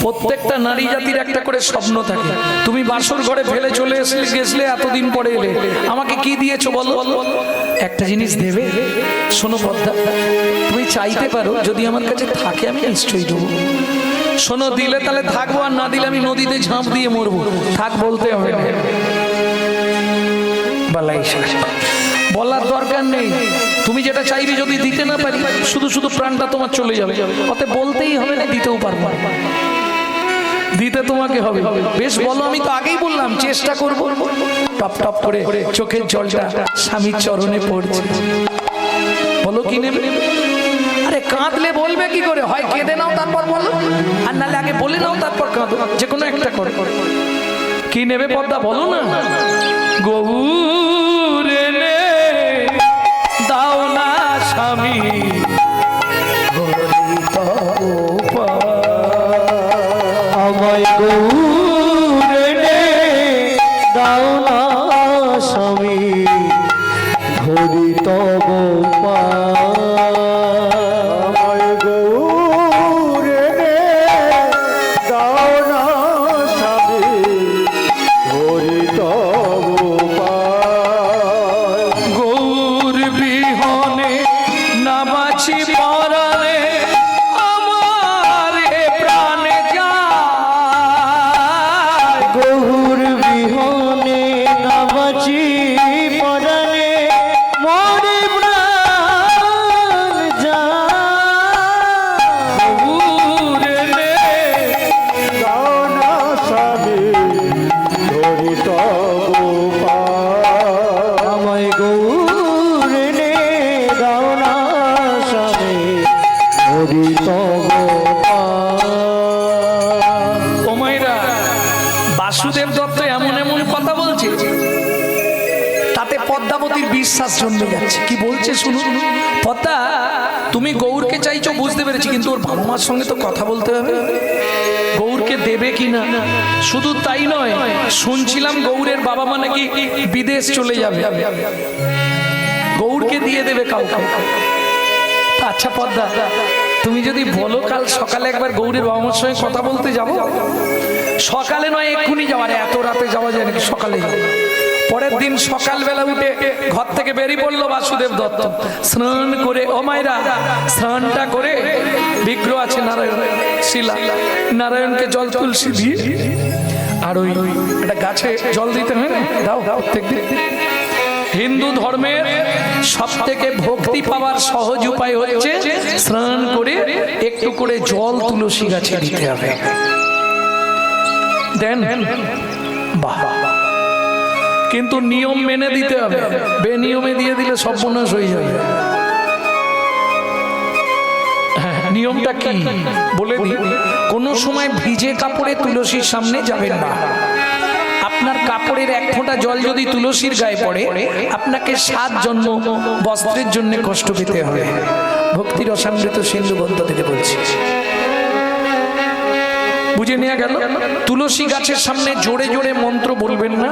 প্রত্যেকটা নারী জাতির একটা করে স্বপ্ন থাকে। তুমি বাসর ঘরে ফেলে চলে গেছলে, এতদিন পরে এলে, আমাকে কি দিয়েছো বলো? একটা জিনিস দেবে। শোনো পদ্মা, তুমি চাইতে পারো যদি আমার কাছে থাকে আমি নিশ্চয়ই দেবো। শোনো, দিলে তাহলে থাকবো, আর না দিলে আমি নদীতে ঝাঁপ দিয়ে মরবো। থাক বলতে হবে না, বলার দরকার নেই। তুমি যেটা চাইবে যদি দিতে না পারি, শুধু শুধু প্রাণটা তোমার চলে যাবে। অতএব বলতেই হবে না, দিতেও পারবো, দিতে তোমাকে হবে। বেশ বলো, আমি তো আগেই বললাম চেষ্টা করব। টপ টপ করে চোখের জলটা স্বামীর চরণে পড়ছে। বলো কি নেবে? আরে কাঁদলে বলবে কি করে? হয় কেঁদে নাও তারপর বলো, আর নাহলে আগে বলে নাও তারপর কাঁদো, যে কোনো একটা করে। কি নেবে পদ্মা বলো না? গৌরে নে দাও না স্বামী, আমায় গৌরে নে দাও না স্বামী, ধরি তব আমায় গৌরে নে দাও না স্বামী, ধরি তব গৌর বিহনে না বাঁচি পরাণে, আমার এ প্রাণে যায়। গৌর বিহনে না বাঁচি পরাণে, মরে প্রাণ যায়। গৌরে নে দাও না স্বামী, ধরি তব আমায় গৌরে নে দাও না স্বামী, ধরি তব ও মায়েরা, বাসুদেব দত্ত এমন এমন কথা বলছে, তাতে পদ্মাবতীর বিশ্বাস জন্মে যাচ্ছে। কি বলছে শুনুন। পদ্মা, তুমি গৌরকে চাইছো বুঝতে পেরেছি, কিন্তু ওর বাবা মার সঙ্গে তো কথা বলতে হবে, গৌরকে দেবে কিনা। শুধু তাই নয়, শুনছিলাম গৌরের বাবা মা নাকি বিদেশ চলে যাবে, গৌরকে দিয়ে দেবে কাউকে। আচ্ছা পদ্মা, তুমি যদি বলো কাল সকালে একবার গৌরের বাবা মার সঙ্গে কথা বলতে যাবো। সকালে নয়, এক্ষুনি যাওয়ার, এত রাতে যাওয়া যায় নাকি? সকালে যাবো। পরের দিন সকালবেলা উঠে ঘর থেকে বেরিয়ে পড়লো বাসুদেব দত্ত। স্নান করে, ও মায়েরা, স্নানটা করে, বিগ্রহ আছে নারায়ণ শিলা, নারায়ণকে জল তুলসী দিয়ে, আর ওই একটা গাছে জল দিতে হয় না, দাও প্রত্যেকদিন। হিন্দু ধর্মের সব থেকে ভক্তি পাওয়ার সহজ উপায় হচ্ছে স্নান করে একটু করে জল তুলসী গাছে দিতে হবে। দেন, বাহ, কিন্তু নিয়ম মেনে দিতে হবে, বেনিয়মে দিয়ে দিলে সর্বনাশ হয়ে যাবে। নিয়মটা কি বলে দিই। কোনো সময় ভিজে কাপড়ে তুলসীর সামনে যাবেন না। আপনার কাপড়ের এক ফোঁটা জল যদি তুলসীর গায়ে পড়ে, আপনাকে 7 জন্ম বস্ত্রের জন্য কষ্ট পেতে হবে। ভক্তির অসামৃত সিন্ধু গ্রন্থ থেকে বলছি, বুঝে নেওয়া গেল। তুলসী গাছের সামনে জোরে জোরে মন্ত্র বলবেন না,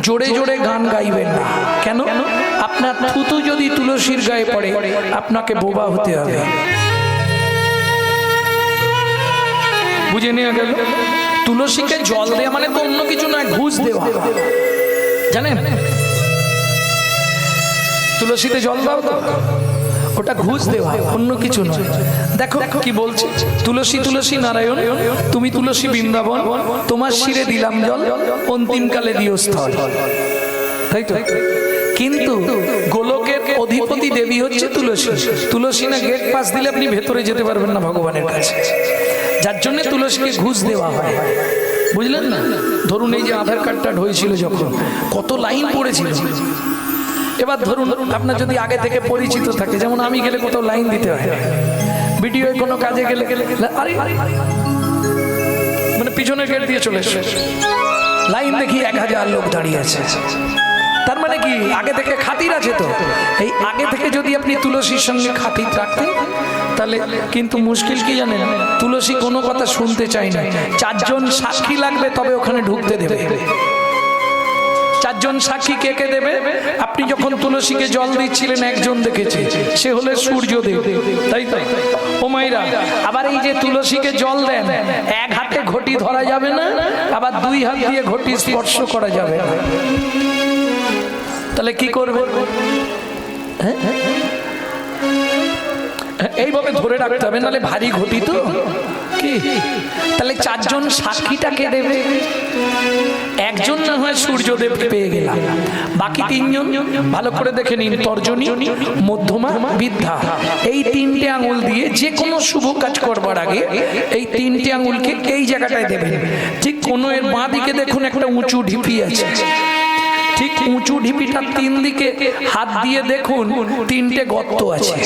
জোরে জোরে গান গাইবেন না। কেন? আপনার থুতু যদি তুলসীর গায়ে পড়ে, আপনাকে বোবা হতে হবে। বুঝে নেওয়া গেল। তুলসীকে জল দেওয়া মানে তো অন্য কিছু নয়, ঘুষ দেওয়া, জানেন? তুলসীতে জল দাও তো, ওটা ঘুষ দেওয়া, অন্য কিছু নয়। দেখো কি বলছে, তুলসী তুলসী নারায়ণ, তুমি তুলসী বৃন্দাবন, তোমার শিরে দিলাম জল, অন্তিমকালে দিও স্থল। তাই তো? কিন্তু গোলকের অধিপতি দেবী হচ্ছে তুলসী। তুলসী না গেট পাস দিলে আপনি ভেতরে যেতে পারবেন না ভগবানের কাছে, যার জন্য তুলসীকে ঘুষ দেওয়া হয়। বুঝলেন না? ধরুন এই যে আধার কার্ডটা হয়েছিল যখন, কত লাইন পড়েছিল। এবার ধরুন আপনার যদি আগে থেকে পরিচিত থাকে, যেমন আমি গেলে কোথাও লাইন দিতে হয়, ভিডিও কোনো কাজে গেলে আরে মানে পিছনে গেট দিয়ে চলে এসে লাইন দেখি 1000 লোক দাঁড়িয়ে আছে। তার মানে কি আগে থেকে খাতির আছে। তো এই আগে থেকে যদি আপনি তুলসীর সঙ্গে খাতির রাখতেন, তাহলে কিন্তু মুশকিল কি জানেন, তুলসী কোনো কথা শুনতে চায় না। 4 জন সাক্ষী লাগবে তবে ওখানে ঢুকতে দেবে। 4 জন সাক্ষী কে কে দেবে? আপনি যখন তুলসীকে জল দিচ্ছিলেন একজন দেখেছে, সে হলে সূর্যদেব, তাই তো? ও মাইরা, আবার এই যে তুলসীকে জল দেন, এক হাতে ঘটি ধরা যাবে না, আবার দুই হাত দিয়ে ঘটি স্পর্শ করা যাবে না। তাহলে কি করবে? এইভাবে ধরে রাখতে হবে, নাহলে ভারী ঘটি তো। কি তাহলে চারজন সাক্ষীটাকে দেবে? একজন না হয় সূর্যদেব পেয়ে গেলাম, বাকি তিনজন ভালো করে দেখে নিন। তর্জনী, মধ্যমা, বৃদ্ধা, এই তিনটে আঙুল দিয়ে যে কোনো শুভ কাজ করবার আগে এই তিনটে আঙুলকে এই জায়গাটায় দেবেন। ঠিক কোনো এর বাঁ দিকে দেখুন একটা উঁচু ঢিপি আছে, ঠিক উঁচু ঢিপিটার তিন দিকে হাত দিয়ে দেখুন তিনটে গর্ত আছে।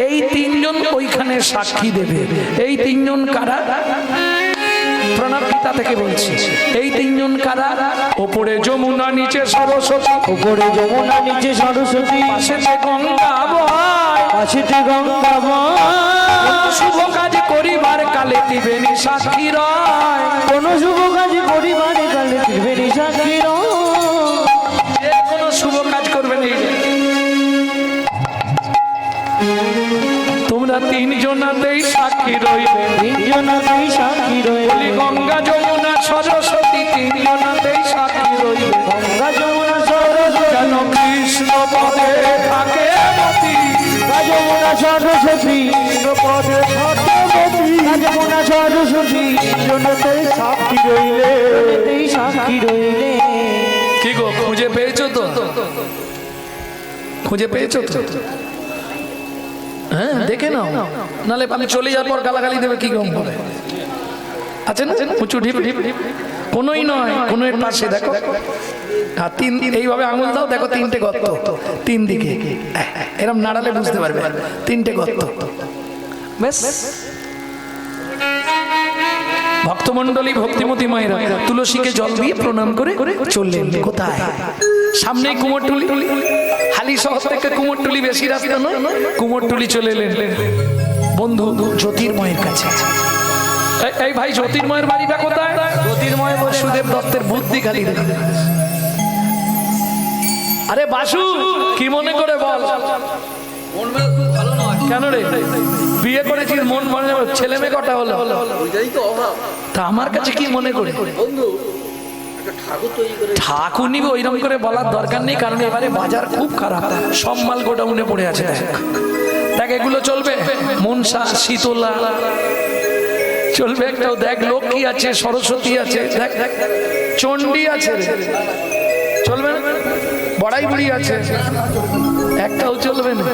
এই তিনজন ওইখানে সাক্ষী দেবে। এই তিনজন কারা? প্রণব পিতা থেকে বলছি। এই তিনজন কারা? ওপরে যমুনা, নিচে সরস্বতী। উপরে যমুনা, নিচে সরস্বতী, পাশেতে গঙ্গা বয়, পাশেতে গঙ্গা বয়। শুভ কাজ করিবার কালে ত্রিবেণী সাক্ষী রয়। কোন শুভ কাজ করিবার কালে ত্রিবেণী সাক্ষী রয়। যে কোনো শুভ কাজ করবেন এই যে। তোমরা তিনজনাতেই সাক্ষী রইবে, তিনজনাতেই সাক্ষী রইবে। গঙ্গা যমুনা সরস্বতী তিনজনাতেই সাক্ষী রইবে। গঙ্গা যমুনা সরস্বতী, যেন কৃষ্ণ পদে থাকে মতি। গঙ্গা যমুনা সরস্বতী, কৃষ্ণ পদে থাকে মতি। গঙ্গা যমুনা সরস্বতী, তিনজনাতেই সাক্ষী রইলে, তিনজনাতেই সাক্ষী রইলে। কি গো, খুঁজে পেয়েছো তো? খুঁজে পেয়েছো তো? হ্যাঁ, দেখে নাও, নালে আমি চলে যাওয়ার পর গালাগালি দেবে কি গম বলে আছে না উঁচু ঢিপ। কোনোই নয়, কোনো এর পাশে দেখো, আর তিন এইভাবে আঙুল দাও, দেখো তিনটে গর্ত তিন দিকে। এরকম নাড়ালে বুঝতে পারবে তিনটে গর্ত। বেশ, ভক্তমণ্ডলী, ভক্তিমতী মায়েরা তুলসীকে জল দিয়ে প্রণাম করে চললেন। কোথায়? সামনেই কুমোরটুলি। হালি শহর থেকে কুমোরটুলি বেশি রাস্তা নয়, কুমোরটুলি চলে এলেন বন্ধু জ্যোতির্ময়ের কাছে। এই ভাই, জ্যোতির্ময়ের বাড়িটা কোথায়? জ্যোতির্ময় বাসুদেব দত্তের বুদ্ধি খালি দেখে। আরে বাসু, কি মনে করে বল? কেন রে, বিয়ে করেছিস মন মনে, ছেলে মেয়ে কটা হলো? তা আমার কাছে কি মনে করে? ঠাকুর নিবে ওইরকম করে বলার দরকার নেই, কারণ এবারে বাজার খুব খারাপ, সব মাল গোডাউনে পড়ে আছে। দেখ এগুলো চলবে, মনসা, শীতলা চলবে একটাও। দেখ লক্ষ্মী আছে, সরস্বতী আছে, দেখ চণ্ডী আছে, চলবে না? বড়াই বুড়ি আছে, একটাও চলবে না।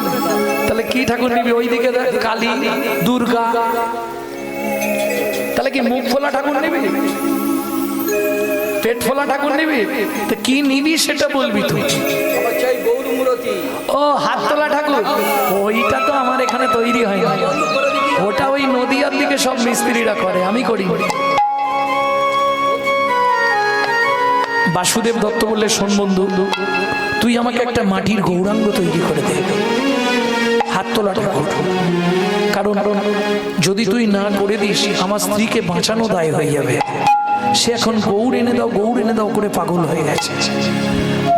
তাহলে কি ঠাকুর নিবি? ওইদিকে দেখ কালী, দুর্গা। তাহলে কি মুখ ফোলা ঠাকুর নিবি? পেট ফোলা ঠাকুর নিবি? তো কি নিবি সেটা বলবি তুই। ও হাত তোলা ঠাকুর, ওইটা তো আমার এখানে তৈরি হয় না, ওটা ওই নদীয়ার দিকে সব মিস্ত্রিরা করে, আমি করি। বাসুদেব দত্ত বললে, শোন বন্ধু, তুই আমাকে একটা মাটির গৌরাঙ্গ তৈরি করে দে, হাত তোলা ঠাকুর। কারণ যদি তুই না করে দিস, আমার স্ত্রীকে বাঁচানো দায় হয়ে যাবে। সে এখন গৌর এনে দাও, গৌর এনে দাও করে পাগল হয়ে গেছে।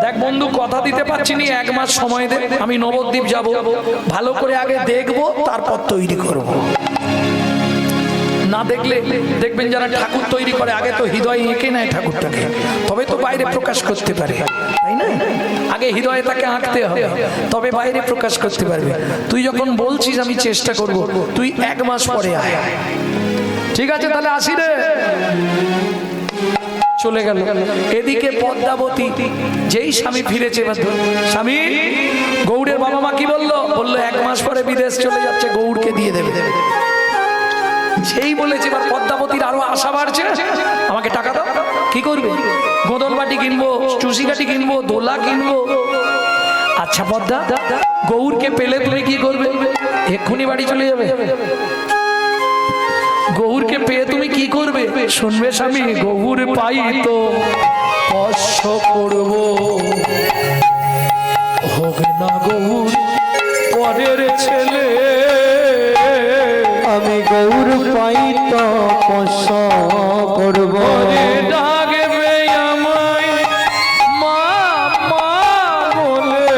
দেখ বন্ধু, কথা দিতে পারছি না, 1 মাস সময় দে, আমি নবদ্বীপ যাব, ভালো করে আগে দেখবো, তারপর তৈরি করব। না দেখলে দেখবেন যারা ঠাকুর তৈরি করে, আগে তো হৃদয় এঁকে নেয় ঠাকুরটাকে, তবে তো বাইরে প্রকাশ করতে পারে, তাই না? আগে হৃদয়ে তাকে আঁকতে হবে, তবে বাইরে প্রকাশ করতে পারবে। তুই যখন বলছিস আমি চেষ্টা করব, তুই 1 মাস পরে আয়। ঠিক আছে, তাহলে আসি রে। চলে গেল। এদিকে পদ্মাবতী, যেই স্বামী ফিরেছে, স্বামী গৌড়ের বাবা মা কি বললো? বললো 1 মাস পরে বিদেশ চলে যাচ্ছে, গৌড়কে দিয়ে দেবে। সেই বলেছে, এবার পদ্মাবতীর আরো আশা বাড়ছে, আমাকে টাকা দাও। কি করবে? গোদন বাটি কিনবো, চুষি কাঠি কিনবো, দোলা কিনবো। আচ্ছা পদ্মা, গৌড়কে পেলে তুমি কি করবে? এক্ষুনি বাড়ি চলে যাবে? গৌরকে পেয়ে তুমি কি করবে? শুনবে স্বামী, গৌর পাই তো কষ্ট করব, হোক না গৌর পরের ছেলে। আমি গৌর পাই তো কষ্ট করব, ডাকবে আমায় মা মা বলে,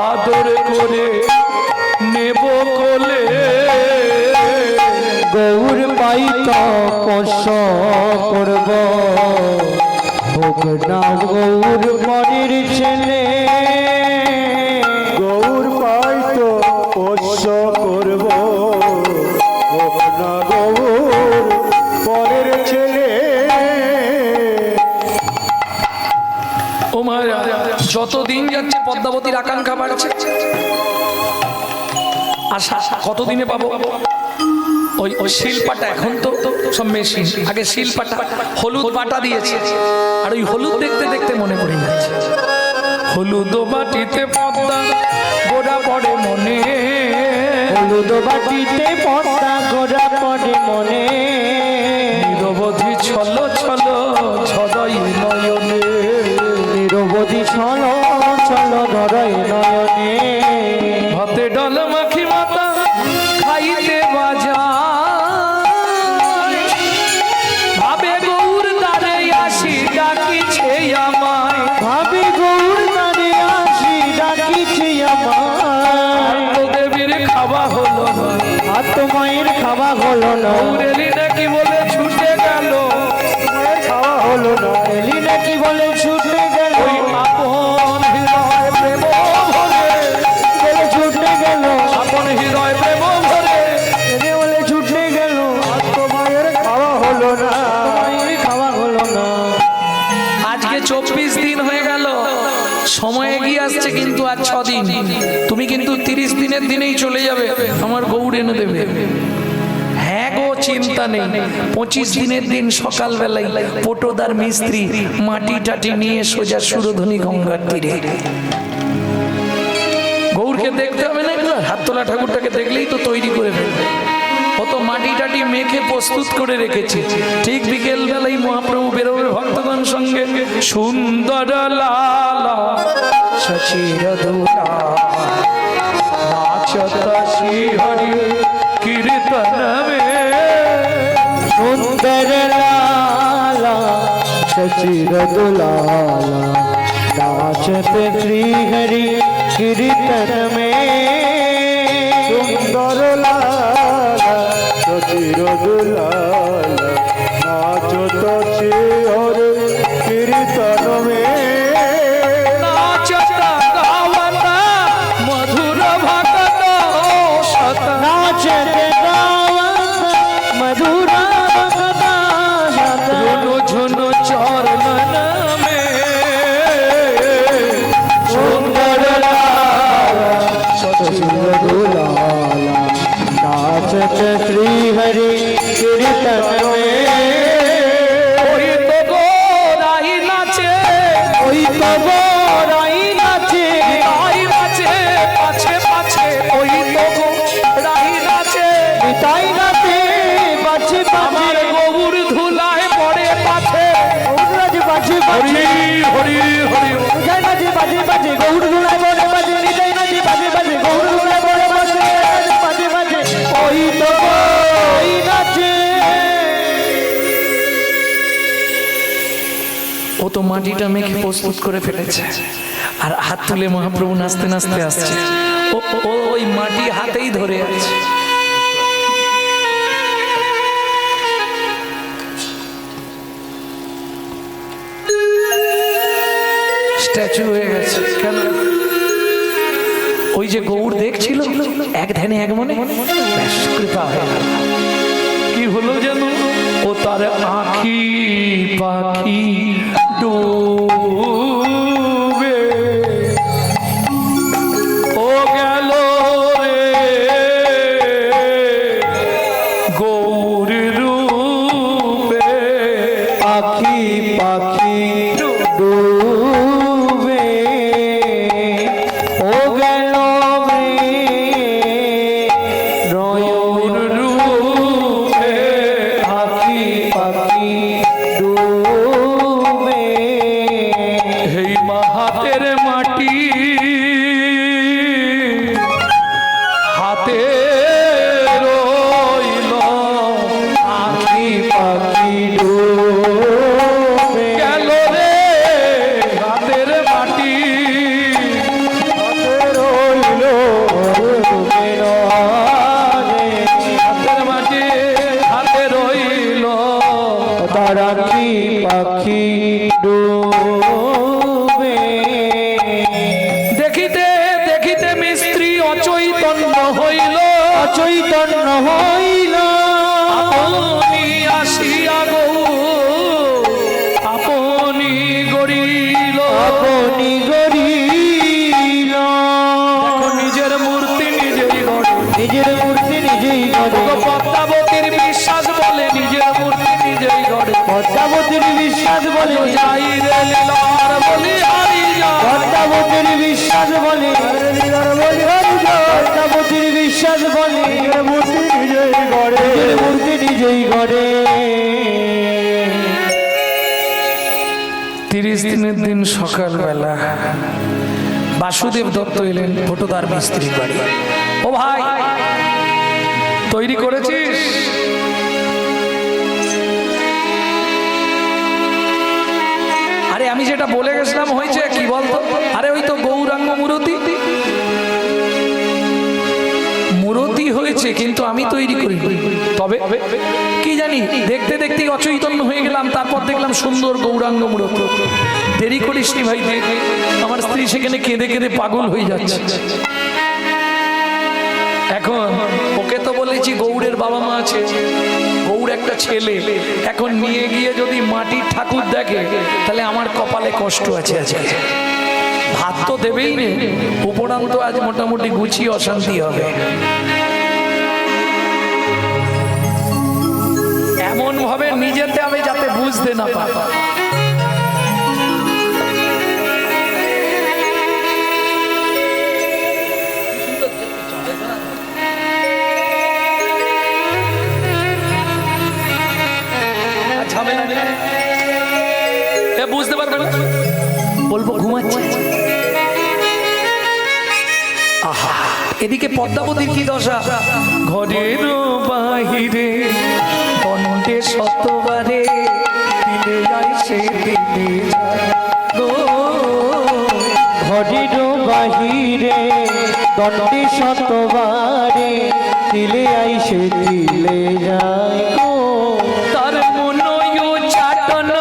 আদর করে নেব কোলে। গৌর পাই তপস্য করব হোক না গৌর পরের ছেলে গৌর পাই তপস্য করব হোক না গৌর পরের ছেলে। ও মায়েরা, যত দিন যাচ্ছে পদ্মাবতীর আকাঙ্ক্ষা বাড়ছে। আশা কতদিনে পাবো? ওই শিলপাটা, এখন তো সব মেশিন, আগে শিলপাটা হলুদ বাটা দিয়েছে, আর ওই হলুদ দেখতে দেখতে মনে পড়ে যাচ্ছে হলুদ বাটিতে পদ্মা গোড়া পড়ে মনে, হলুদ বাটিতে পদ্মা গোড়া পড়ে মনে, নিরবধি ছল ছল ছদই নয়নে, নিরবধি ছল ছল ধরয় নয়নে, ভাতে ডাল মাখি মাতা খাইতে বাজা, ভাবে গৌর দ্বারে আসি ডাকিছে আমায়, ভাবি গৌর দ্বারে আসি ডাকিছে আমায়, দেবীর খাওয়া হলো না, আত্মায়ের খাওয়া হলো না, গৌরেলি নাকি বলে ছুটে গেল, খাওয়া হলো না, এলি নাকি বলে ছুটে গেল, ওই আপন হৃদয় প্রেম ভরে, বলে ছুটে গেল, আপন হৃদয় প্রেম ভরে, এলে বলে ছুটে গেল, আত্মায়ের খাওয়া হলো না, আত্মায়ের খাওয়া হলো না। আজকে 24 দিন হয়ে গেল, সময় এগিয়ে আসছে, কিন্তু আর 6 দিন, তুমি কিন্তু 30 দিনের দিনেই চলে যাবে, আমার গৌর এনে দেবে। হ্যাঁ গো, চিন্তা নেই, 25 দিনের দিন সকালবেলায় পটোদার মিস্ত্রি মাটি টাটি নিয়ে সোজা সুরধনী গঙ্গার তীরে। গৌরকে দেখতে হবে না, হাততলা ঠাকুরটাকে দেখলেই তো তৈরি করে ফেলবে, কত মাটি টাটি মেখে প্রস্তুত করে রেখেছি। ঠিক বিকেল বেলায় মহাপ্রভু বেরোবে ভক্তগণ সঙ্গে, সুন্দর লালা শশীর দুলা নাচত শ্রী হরি কীর্তন মে, সুন্দর লালা শশীর দুলালা নাচতে শ্রী হরি কীর্তন মে, সুন্দর লালা শশীর দুলালা নাচতে শ্রী হরি কীর্তন মে, নাচত গাওত মধুর ভক্ত সত, নাচতে গাওত মধুর ভক্ত সত, ঝুনু ঝুনু চরণ মে, সুন্দর লালা শশীর দুলালা নাচতে শ্রী হরি কীর্তন মে, ওই তো গোরাই নাচে, ওই তো গোরাই নাচে, রাই নাচে পাছে পাছে, ওই তো গোরাই নাচে, তাই নাচে বাজে আমার বাজে, গৌর ধুলায় পড়ে পাছে, গৌরাজ বাজে হরি বাজে, হরি হরি, নিতাই নাচে বাজে বাজে, গৌর ধুলায় পড়ে বাজে, নিতাই নাচে বাজে বাজে, গৌর ধুলায় পড়ে বাজে, বাজে বাজে, ওই তো গোরাই নাচে। ও তো মাটিটা মেখে প্রস্তুত করে ফেলেছে, আর হাত তুলে মহাপ্রভু নাচতে নাচতে আসছে, ও ওই মাটি হাতেই ধরে আছে। স্ট্যাচু হয়ে গেছে কেন? ওই যে গৌর দেখছিল এক ধ্যানে এক মনে, ব্যাস কৃপা হয়ে গেল। কি হলো যেন, ও তার আঁখি পাখি ডুবে, ও গেল রে গৌর রূপে, পাখি পাখি ডুবে, ও গেল রে নয়ন রূপে, পাখি পাখি ডুবে, এই হাতের মাটি হাতে রইল পরাণী পাখি ডুবে দেখিতে দেখিতে মিস্ত্রি অচৈতন্য হইল, অচৈতন্য হইল। আপনি আসিয়া গৌর আপনি গড়িল, আপনি গড়িল। দেখো নিজের মূর্তি নিজেই গড়ে, নিজের মূর্তি নিজেই গড়ে। পদ্মাবতীর বিশ্বাস বলে নিজের মূর্তি নিজেই গড়ে। পদ্মাবতীর বিশ্বাস বলে যাই রে লীলার বলি হারি যায়, পদ্মাবতীর বিশ্বাস বলে পদ্মাবতীর বিশ্বাস বলে মূর্তি নিজেই গড়ে, মূর্তি নিজেই গড়ে। 30 দিনের দিন সকালবেলা বাসুদেব দত্ত এলেন ফটোদার মিস্ত্রির বাড়ি। ও ভাই, তৈরি করেছিস? আরে আমি যেটা বলে গেছিলাম হয়েছে কি বলতো? আরে ওই তো গৌরাঙ্গ মূরতি মূরতি হয়েছে, কিন্তু আমি তৈরি করি। তবে কি জানি দেখতে দেখতে অচৈতন্য হয়ে গেলাম, তারপর দেখলাম সুন্দর গৌরাঙ্গ মূরতি। দেরি করিস নি ভাই, দেখ আমার স্ত্রী সেখানে কেঁদে কেঁদে পাগল হয়ে যাচ্ছে। এখন ওকে তো বলেছি গৌড়ের বাবা মা আছে, গৌড় একটা ছেলে, এখন নিয়ে গিয়ে যদি মাটির ঠাকুর দেখে তাহলে আমার কপালে কষ্ট আছে। আজকে ভাত তো দেবেই নে, উপরান্ত আজ মোটামুটি গুছিয়ে অশান্তি হবে। এমন ভাবে নিজেতে আমি যাতে বুঝতে না পারি। বুঝতে পারবে না, বলবো ঘুমাচ্ছে। আহা, এদিকে পদ্মাবতীর কি দশা, ঘরের বাহিরে বন্ধে শতবারে দিলে যায় সে দিলে যায় গো। ঘরের বাহিরে দণ্ডে শতবারে দিলে আইসে দিলে যায় গো। তার মনয় চাটন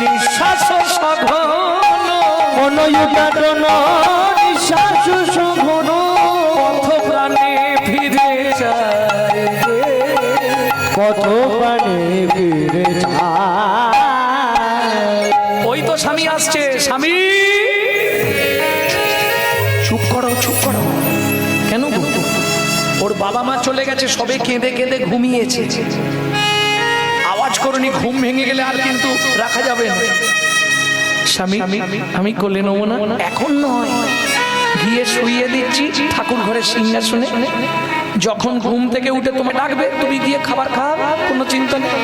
নিঃশ্বাস সঘন, মনয় চাটন নিঃশ্বাস সঘন, পথ প্রাণে ফিরে যায়, পথ প্রাণে ফিরে যায়। ওই তো স্বামী আসছে। স্বামী, চুপ করো চুপ করো। কেন গো? ওর বাবা মা চলে গেছে, সবে কেঁদে কেঁদে ঘুমিয়েছে। আওয়াজ করনি, ঘুম ভেঙে গেলে আর কিন্তু রাখা যাবে না। স্বামী, আমি কোলে নেবো না, এখন নয়, গিয়ে শুইয়ে দিচ্ছি ঠাকুর ঘরের সিংহাসনে। যখন ঘুম থেকে উঠে তোমায় ডাকবে, তুমি গিয়ে খাবার খাওয়া, কোনো চিন্তা নেই।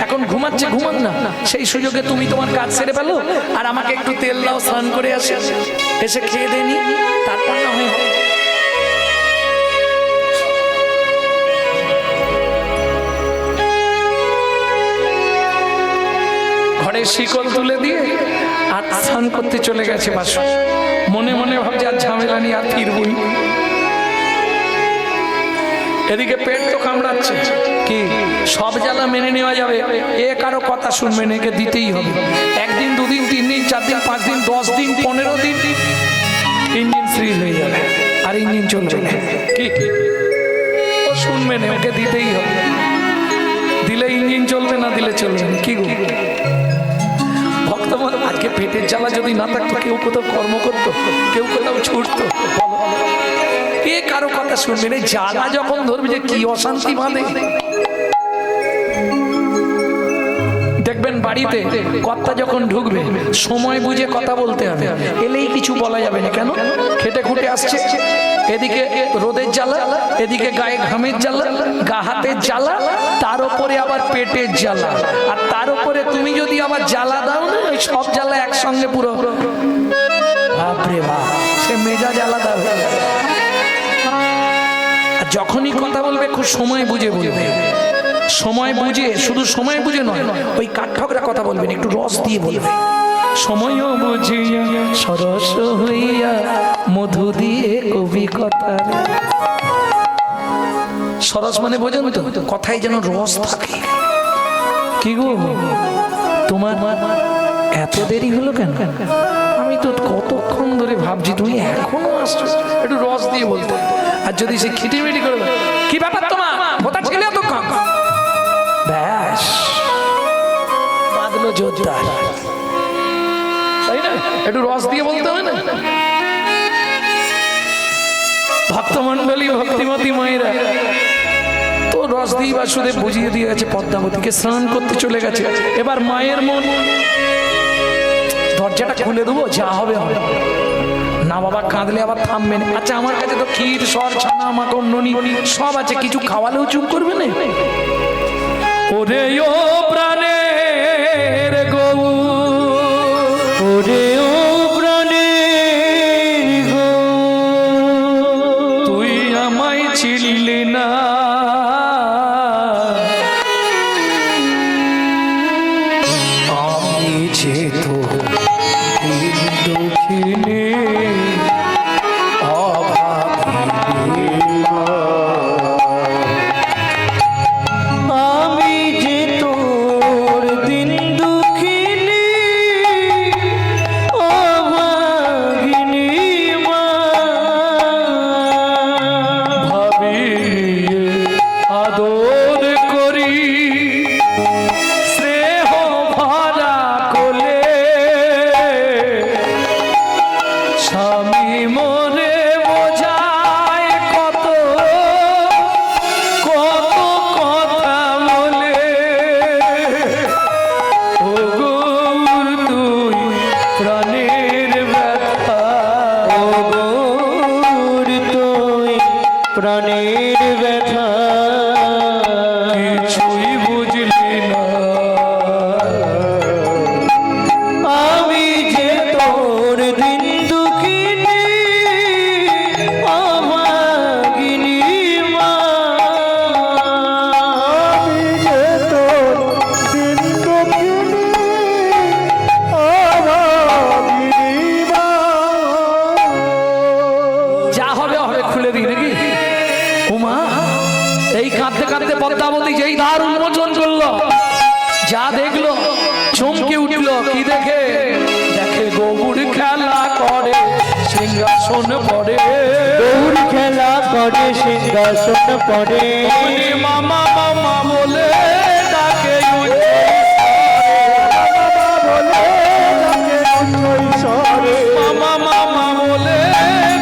এখন ঘুমাচ্ছে, ঘুমান না, সেই সুযোগে তুমি তোমার কাজ সেরে ফেলো, আর আমাকে একটু তেল দাও, স্নান করে আসে, এসে খেয়ে দেনি, তারপর না হয় হবে। ঘরের শিকল তুলে দিয়ে আর স্নান করতে চলে গেছে বাসু। মনে মনে ভাবছে আর ঝামেলা নিয়ে আর ফিরবই। এদিকে পেট তো কামড়াচ্ছে, কি সব জ্বালা মেনে নেওয়া যাবে? এ কারো কথা শুনবে না, একে দিতেই হবে। 1 দিন 2 দিন 3 দিন 4 দিন 5 দিন 10 দিন 15 দিন ইঞ্জিন ফ্রিজ হয়ে যাবে, আর ইঞ্জিন চলবে না। কি ও শুনবে না, ওকে দিতেই হবে। দিলে ইঞ্জিন চলবে, না দিলে চলবে না। কি গো ভক্তমান, আজকে পেটের জ্বালা যদি না থাকতো, কেউ কোথাও কর্ম করতো, কেউ কোথাও ছুটতো? এ কারো কথা শুনবে না। জ্বালা যখন ধরবে, যে কি অশান্তি বাঁধে। দেখবেন বাড়িতে কর্তা যখন ঢুকবে, সময় বুঝে কথা বলতে হবে, এলেই কিছু বলা যাবে না। কেন? খেটে খুঁটে আসছে, এদিকে রোদের জ্বালা, এদিকে গায়ে ঘামের জ্বালা, গা হাতের জ্বালা, তার উপরে আবার পেটের জ্বালা, আর তার উপরে তুমি যদি আবার জ্বালা দাও না, ওই সব জ্বালা একসঙ্গে পুরো বাপরে বাপ, সে মেজাজ আলাদা হয়ে যাবে। যখনই কথা বলবে খুব সময় বুঝে বলবে, সময় বুঝে, শুধু সময় বুঝে নয়, ওই কাঠঠকরা কথা বলবেন, একটু রস দিয়ে বলবে। সময়ও বুঝিয়া সরস হইয়া মধু দিয়ে কবি কথা। সরস মানে বোঝেন তো, কথায় যেন রস থাকে। কি গো তোমার এত দেরি হলো কেন? আমি তো কতক্ষণ ধরে ভাবছি তুমি এখনো আসছো। একটু রস দিয়ে বলতে, আর যদি সে খিটিমিটি করে কি ব্যাপার তোমার কোথা ছিলে এতক্ষণ, ব্যাস বাঁধলো জোরদার, তাই না? একটু রস দিয়ে বলতে হবে না? ভক্তমন্ডলী ভক্তিমতী মায়েরা তো রস দিয়ে বাসুদেব বুঝিয়ে দিয়ে গেছে, পদ্মাবতীকে স্নান করতে চলে গেছে। এবার মায়ের মন, দরজাটা খুলে দেবো, যা হবে হবে না। বাবা কাঁদলে আবার থামবে না। আচ্ছা আমার কাছে তো ক্ষীর সর ছানা মাখন ননি সব আছে, কিছু খাওয়ালেও চুপ করবে না। ওরে ও প্রাণের গৌ, ওরে ও প্রাণের গৌ, তুই আমায় চিনলি না, আমি যে তো দক্ষিণে আমি যে তোর দিন দুঃখিনী অভাগিনী মা, ভাবি আদর করি স্নেহ ভরা কোলে, স্বামী মরে বোঝায় কত কত কথা বলে, ও গৌর তুই প্রাণের ব্যথা, ও গৌর তুই প্রাণের ব্যথা, কিছুই বুঝলি না, আমি যে তোর দিন দুঃখিনী অভাগিনী মা, আমি যে তোর দিন দুঃখিনী অভাগিনী মা। যা হবে হবে, খুলে দিই নাকি? উমা এই কাঁদতে কাঁদতে পদ্মাবতী যেই দ্বার উন্মোচন করলো, যা দেখলো চমকে উঠলো। কি দেখে? দেখে গৌর খেলা করে সিংহাসন পড়ে, গৌর খেলা করে সিংহাসন পড়ে, মামা মামা বলে ডাকে ঈশ্বরে মামা মামা বলে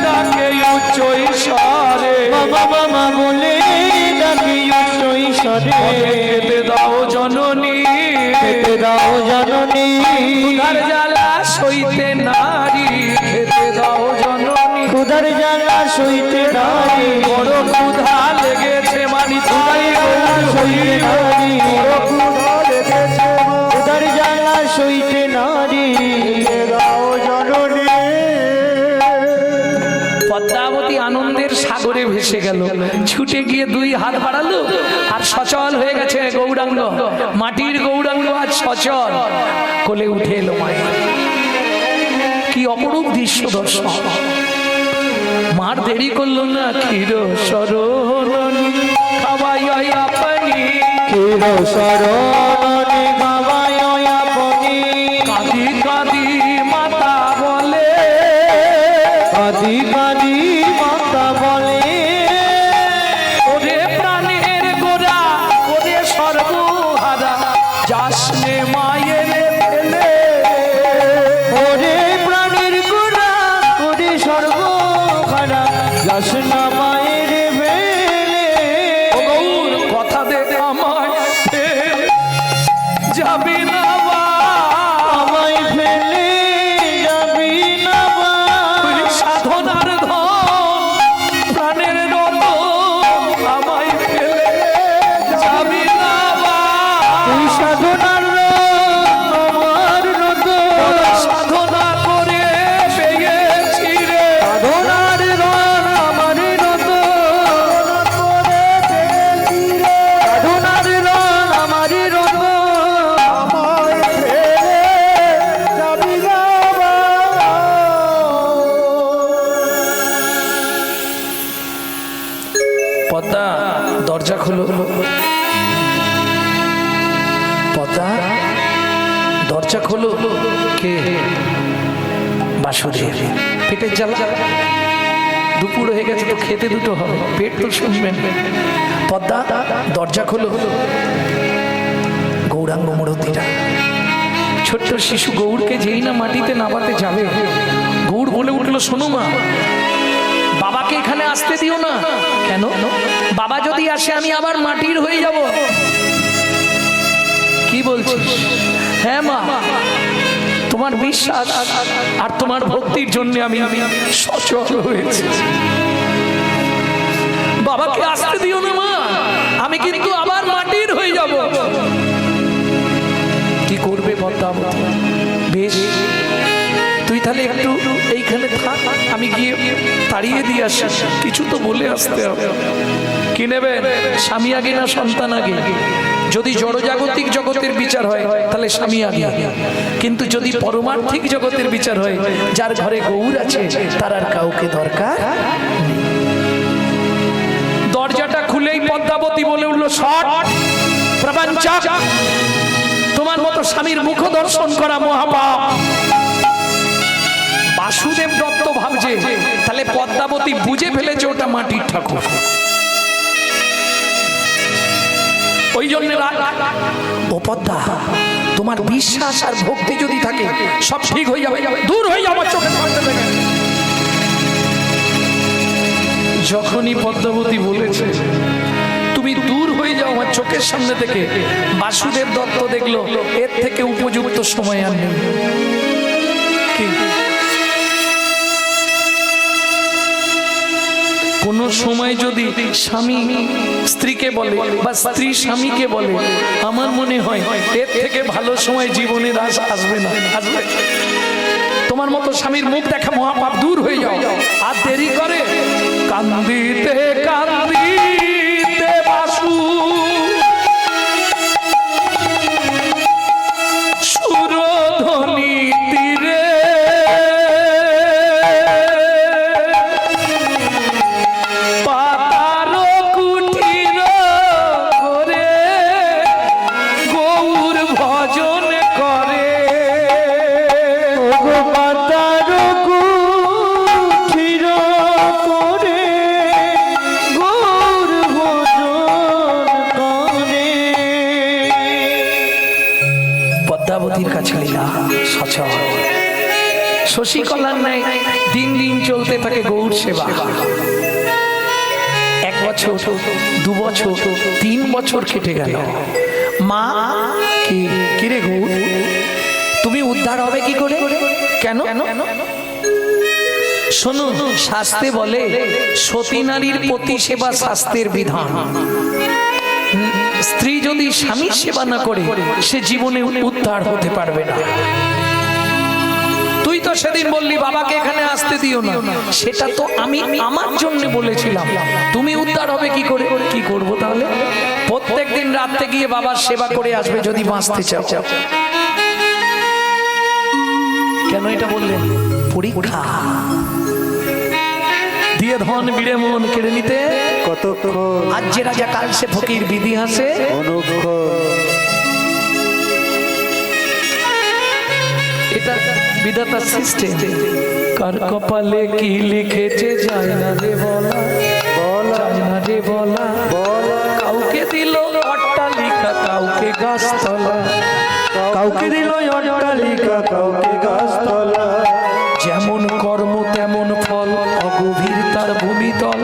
ডাকে উচ্চ ঈশ্বরে, মামা মামা বলে ডাকি উচ্চ ঈশ্বরে, খেতে দাও জননী, খেতে দাও জননী, ক্ষুধার জ্বালা সইতে নারী, খেতে দাও জননী, ক্ষুধার জ্বালা সইতে নারী, বড় ক্ষুধা লেগেছে মানি তাই সইতে নারী, ক্ষুধার জ্বালা সইতে নারী, দাও জননী। পদ্মাবতী আনন্দের সাগরে ভেসে গেল, ছুটে গিয়ে দুই হাত বাড়ালো আর সচল হয়ে গেছে গৌরাঙ্গ, মাটির গৌরাঙ্গ আজ সচল, কোলে উঠে এলো মায়ের। কি অপরূপ দৃশ্য দর্শন, মার দেরি করলো না, ক্ষীর সরণী খাওয়াই আপনি, ক্ষীর সরণী খাওয়াই আপনি, কাঁদি কাঁদি মাতা বলে, কাঁদি কাঁদি মাতা বলে, ওরে প্রাণের গোরা, ওরে সর্বহারা, যাসনে মায়ের ফেলে, ওরে প্রাণীর গোড়া, ওরে সর্বহারা, যাস না মায়ের ফেলে, ও গৌর কথা দে আমায় ফেলে যাবি না বা, আমায় ফেলে যাবি না বা, তুই সাধনার ধন প্রাণের রতন, আমায় ফেলে যাবি না বা, তুই সাধনার আমার রতন, সাধনা করে পেয়েছি রে, সাধনার রণ আমার রতন, সাধনার রণ আমার রতন, আমায় ফেলে যাবি না বা। পদ্মা দরজা খুলো, পদ্মা দরজা খোলো। কে? বাসুদেব। পেটের জ্বালা, দুপুর হয়ে গেছে তো খেতে দুটো হবে, পেট তো শুনবেন। পদ্মা দরজা খোলো। গৌরাঙ্গ মূর্তিটা, ছোট্ট শিশু গৌরকে যেই না মাটিতে নামাতে যাবে, গৌর বলে উঠলো, শোনো মা, বাবাকে এখানে আসতে দিও না। কেন? বাবা যদি আসে আমি আবার মাটির হয়ে যাব। কি বলছিস? হ্যাঁ মা, তোমার বিশ্বাস আর তোমার ভক্তির জন্য আমি সচল হয়েছি। বাবাকে আসতে দিও না মা, আমি কিন্তু আবার মাটির হয়ে যাব। কি করবে পদ্মাবতী? বেশ, তুই তাহলে একটু এইখানে থাক, আমি গিয়ে তাড়িয়ে দিয়ে আসি, কিছু তো বলে আসতে হবে। কি নেবেন? স্বামী আগে না সন্তান আগে? যদি জড়জাগতিক জগতের বিচার হয় তাহলে স্বামী আগে, কিন্তু যদি পরমার্থিক জগতের বিচার হয়, যার ঘরে গৌর আছে তার আর কাউকে দরকার নেই। দরজাটা খুলেই পদ্মাবতী বলে উঠল, শট প্রপঞ্চক, তোমার মতো স্বামীর মুখ দর্শন করা মহাপাপ। বাসুদেব দত্ত ভাবছে তাহলে পদ্মাবতী বুঝে ফেলেছে ওটা মাটির ঠাকুর, ওই জন্য ও পদ্মা, তোমার বিশ্বাস আর ভক্তি যদি থাকে সব ঠিক হয়ে যাবে, দূর হয়ে যাবে চোখের সামনে থেকে। যখনই পদ্মাবতী বলেছে তুমি দূর হয়ে যাও আমার চোখের সামনে থেকে, বাসুদেব দত্ত দেখলো এর থেকে উপযুক্ত সময় আর নেই। কোন সময় যদি স্বামী স্ত্রীকে বলে বা স্ত্রী স্বামীকে বলে, আমার মনে হয় এর থেকে ভালো সময় জীবনের আসবে না। আসবে? তোমার মতো স্বামীর মুখ দেখা মহাপাপ, দূর হয়ে যাও। আর দেরি করে কান্দিতে কান্দিতে বাসু সুরধ্বনি তীরে পাতার কুঠির করে গৌর ভজন করে। পাতার কুঠির করে গৌর ভজন করে। পদ্মাবতীর কাছে লীলা সচল, শশীকলার ন্যায় দিন দিন চলতে থাকে গৌর সেবা। 1 বছর, 2 বছর, 3 বছর কেটে গেল। মা কি রে গৌর, তুমি উদ্ধার হবে কি করে? কেন? শোনো, শাস্ত্রে বলে সতী নারীর পতি সেবা শাস্ত্রের বিধান। স্ত্রী যদি স্বামীর সেবা না করে সে জীবনে উদ্ধার হতে পারবে না। তুই তো সেদিন বললি বাবাকে এখানে আসতে দিও না, সেটা তো আমি আমার জন্য বলেছিলাম। তুমি উদ্ধার হবে কি করে? কি করবো তাহলে? প্রত্যেকদিন রাতে গিয়ে বাবার সেবা করে আসবে যদি বাঁচতে চাও। কেন এটা বললেন? পরীক্ষা দিয়ে ধন বিড়ে মন কেড়ে নিতে কতক্ষণ, আজ যে রাজা কাল সে ফকির, বিধি হাসে অনুক্ষণ। এটা বিধাতার সিস্টেম। কার কপালে কি লিখেছে যায় না রে বলা, যায় না রে বলা। কাউকে দিল অট্টালিকা, কাউকে গাছতলা, কাউকে দিল অট্টালিকা, কাউকে গাছতলা। যেমন কর্ম তেমন ফল, অগভীর তার ভূমিতল।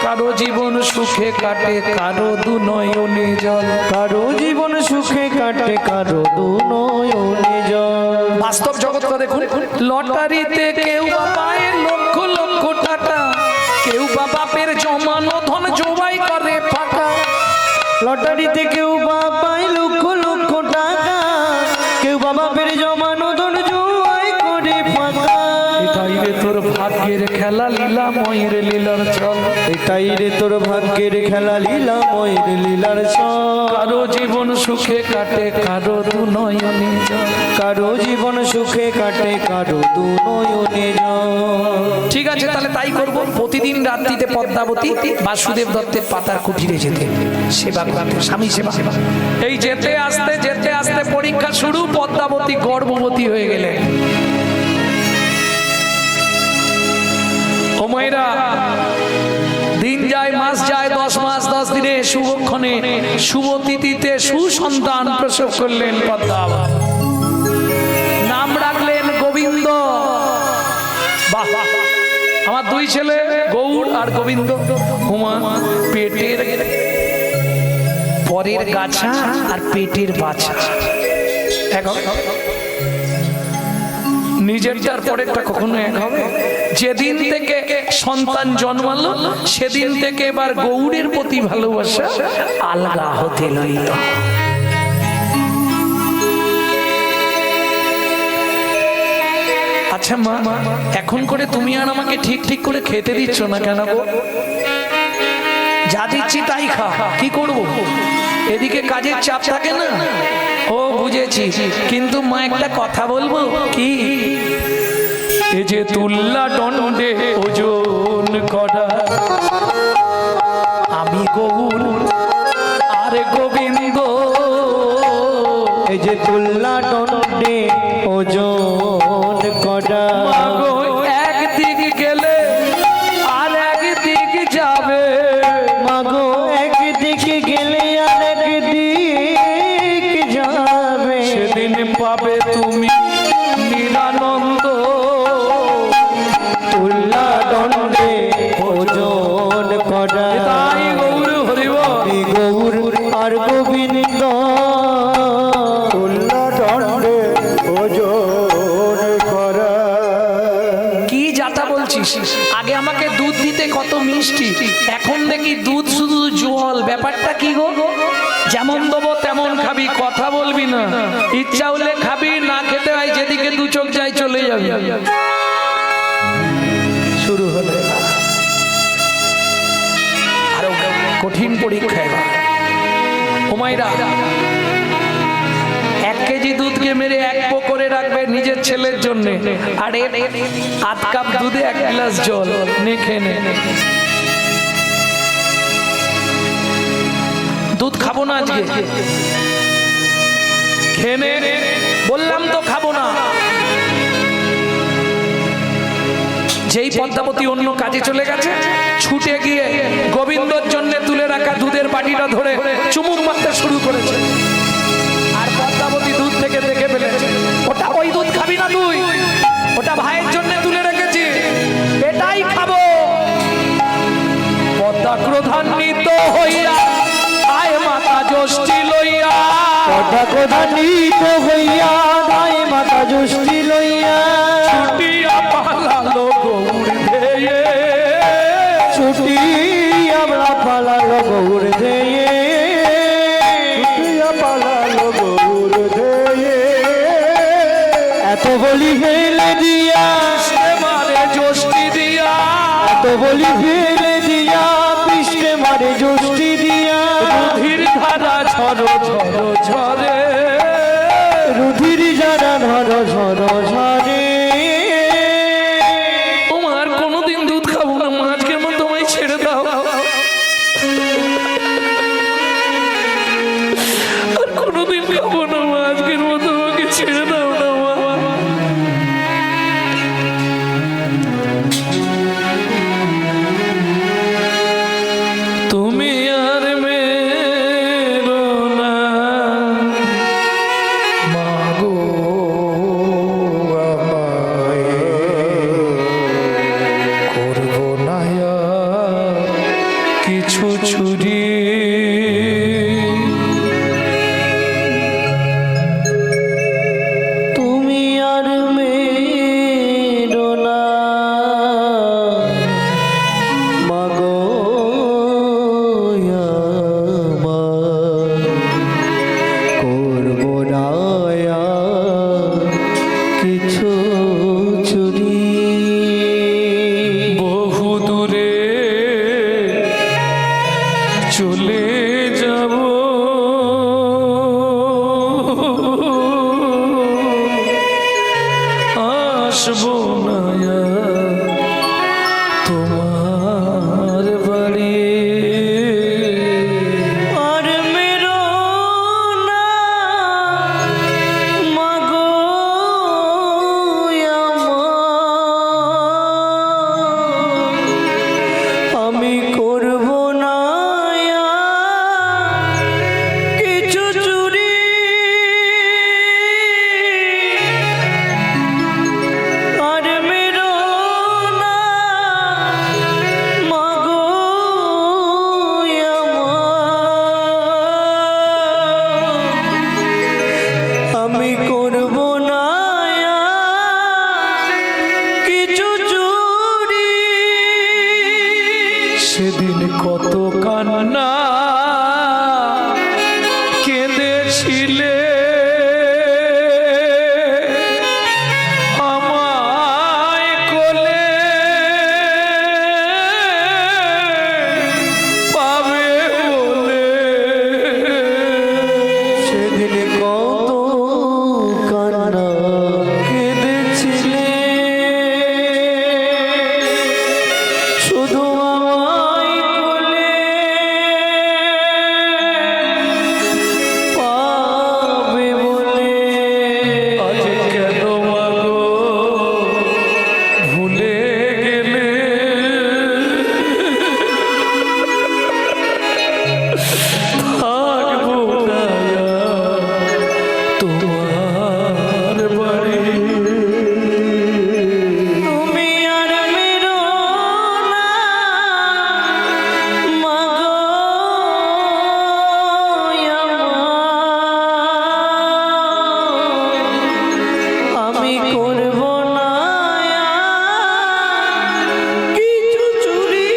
কারো জীবন সুখে কাটে, কারো দু নয়নে জল। কারো জীবন সুখে কাটে, কারো দু নয়নে জল। বাস্তব জগৎটা দেখুন, লটারিতে কেউ বা পায় লক্ষ লক্ষ টাকা, কেউ বা বাপের জমানো ধন জবাই করে ফাঁকা। লটারিতে কেউ বা পায় লক্ষ লক্ষ টাকা, কেউ বা বাপের জমানো ধন জবাই করে ফাঁকা। এটাই রে তোর ভাগ্যের খেলা, লীলাময়ের লীলার চল। এটাই রে তোর ভাগ্যের খেলা, লীলাময়ের লীলার চল। কারো জীবন সুখে কাটে, কারো দু নয়নে জল। কারো জীবন সুখে কাটে, কারো দু নয়নে জল। ঠিক আছে, তাহলে তাই করব। প্রতিদিন রাত্রিতে পদ্মাবতী বাসুদেব দত্তের পাতার কুঠিরে যেতে সেবা করতে, স্বামী সেবা। এই যেতে আসতে পরীক্ষা শুরু। শুরু, পদ্মাবতী গর্ভবতী হয়ে গেলেন। ও মায়েরা, দিন যায়, মাস যায়, 10 মাস 10 দিনে শুভক্ষণে শুভ তিথিতে সুসন্তান প্রসব করলেন পদ্মাবতী। নাম রাখলেন গোবিন্দ। বাহ, আমার 2 ছেলে গৌড় আর গোবিন্দ। উমা পেটের পরের গাছা আর পেটের বাছা, নিজেরটার পরেরটা কখনো এক হবে? যেদিন থেকে সন্তান জন্মালো সেদিন থেকে এবার গৌড়ের প্রতি ভালোবাসা আলগা হতে লইল। আচ্ছা মা, এখন করে তুমি আর আমাকে ঠিক ঠিক করে খেতে দিচ্ছ না কেন গো? যা দিচ্ছি তাই খা, কি করব? এদিকে কাজের চাপ থাকে না? ও বুঝেছি, কিন্তু মা একটা কথা বলবো কি? এ যে তুল্লা দণ্ডে ওজন করা, আমি গৌর আর গোবিন্দ। এই যে তুল্লা দণ্ডে ওজন করা, একদিক গেলে আর একদিক যাবে। মাগো একদিকে গেলে আর একদিক যাবে। সেদিন পাবে তুমি নিরানন্দ। তুল্লা দণ্ডে ওজন করা, তাই গৌর হরিব গৌর আর গোবিন্দ। তুল্লা দণ্ডে ওজন করা। কি যাতা বলছিস? আগে আমাকে দুধ দিতে কত মিষ্টি, এখন দেখি দুধ শুধু জল। ব্যাপারটা কি গো? যেমন দেবো তেমন খাবি, কথা বলবি না। ইচ্ছা হলে খাবি, না খেতে হয় যেদিকে 2 চোখ যায় চলে যাবি। শুরু হলো আরো কঠিন পরীক্ষা এবার। ও মায়েরা, 1 কেজি দুধকে মেরে 1 পো করে রাখবে নিজের ছেলের জন্য, আর 1/2 কাপ দুধে 1 গ্লাস জল নে খেয়ে নে। দুধ খাবো না আজকে, খেয়ে নে। বললাম তো খাবো না। যেই পদ্মাবতী অন্য কাজে চলে গেছে, ছুটে গিয়ে গোবিন্দর জন্য তুলে রাখা দুধের বাটিটা ধরে চুমুক মারতে শুরু করেছে। আর পদ্মাবতী দুধ থেকে দেখে ফেলেছে, ওটা ওই দুধ খাবি না তুই, ওটা ভাইয়ের জন্য তুলে রেখেছি, এটাই খাবো। পদ্মা ক্রোধান্বিত হইয়া আয় মাতা জ্যোষ্ঠী লইয়া, পদ্মা ক্রোধান্বিত হইয়া আয় মাতা জ্যোষ্ঠী লইয়া, ছুটিয়া পালালো গৌর ধেয়ে, ছুটিয়া পালালো গৌর ধেয়ে, ছুটিয়া পালালো গৌর ধেয়ে। এত বলি ফেলে দিয়া, মারে জ্যোষ্ঠী দিয়া, এত বলি ফেলে দিয়া, পৃষ্ঠে মারে জ্যোষ্ঠী দিয়া। রুধির ধারা ঝরো ঝরো ঝরে, রুধির যারা ধরো ঝরো ঝরে। তোমার কোনোদিন দুধ খাবো না, আজকের মতো তোমায় ছেড়ে দাও। আর কোনোদিন খাবো না, আজকের মতো আমাকে ছেড়ে দাও না মা। তুমি আর মেরো না মাগো, ছিলে আমায় কোলে পাবে বলে সেদিন কত কান্না কেঁদেছিলে শুধু আমায় কোলে পাবে বলে আজ কেন মাগো ভুলে গেলে থাকবো না তোমার বাড়ি তুমি আর মেরো না মাগো আমি করব না কিছু চুরি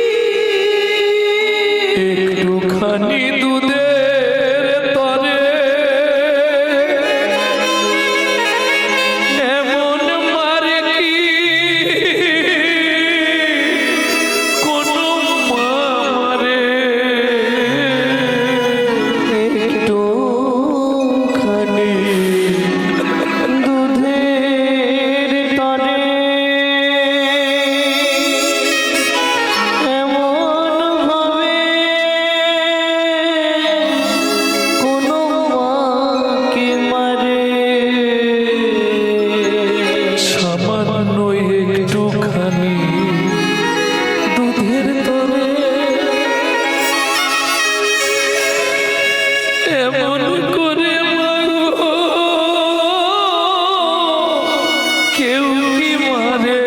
একটুখানি দুধের তরে এমন মারে কি কোনো মা মারে একটুখানি দুধের তরে এমন ভাবে কোনো মাকে মারে সামান্য একটুখানি দুধের তরে এমন করে মাগো কেউ কি মারে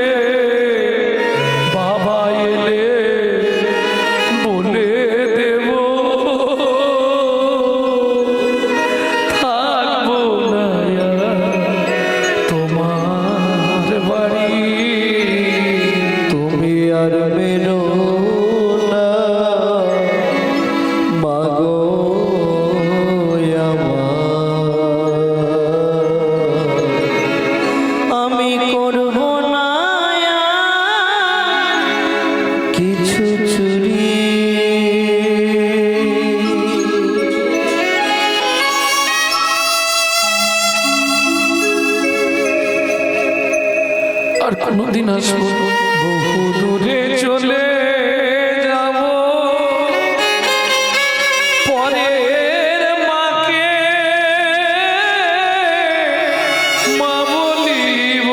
বাবা এলে বলে দেব থাকবো না তোমার বাড়ি তুমি আর মেরো না মাগো আমি করব না কিছু চুরি আর কোনদিন আসবো বহু দূরে চলে যাব পরের মাকে মা বলিব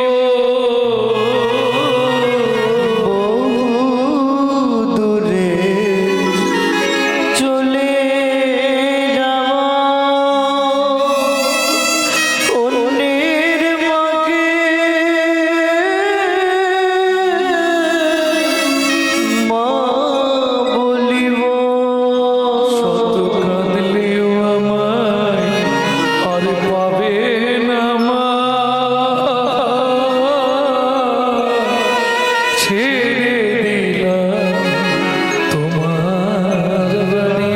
দূরে চলে যাব অন্যের মাকে মা বলিব শত কাঁদলেও আমায় আর পাবে না মা ছেড়ে দিলাম তোমার বাড়ি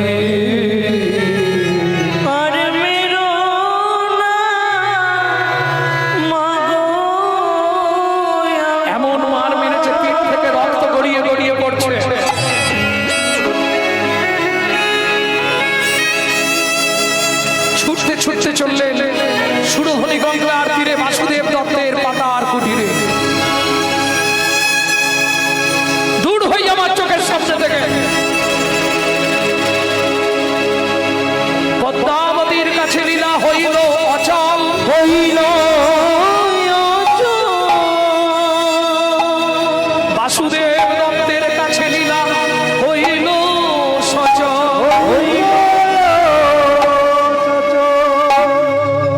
আর মেরো না মাগো এমন মার মেরেছে পিঠ থেকে রক্ত গড়িয়ে গড়িয়ে পড়ছে ছুটতে ছুটতে চললেন সুরধনী গঙ্গার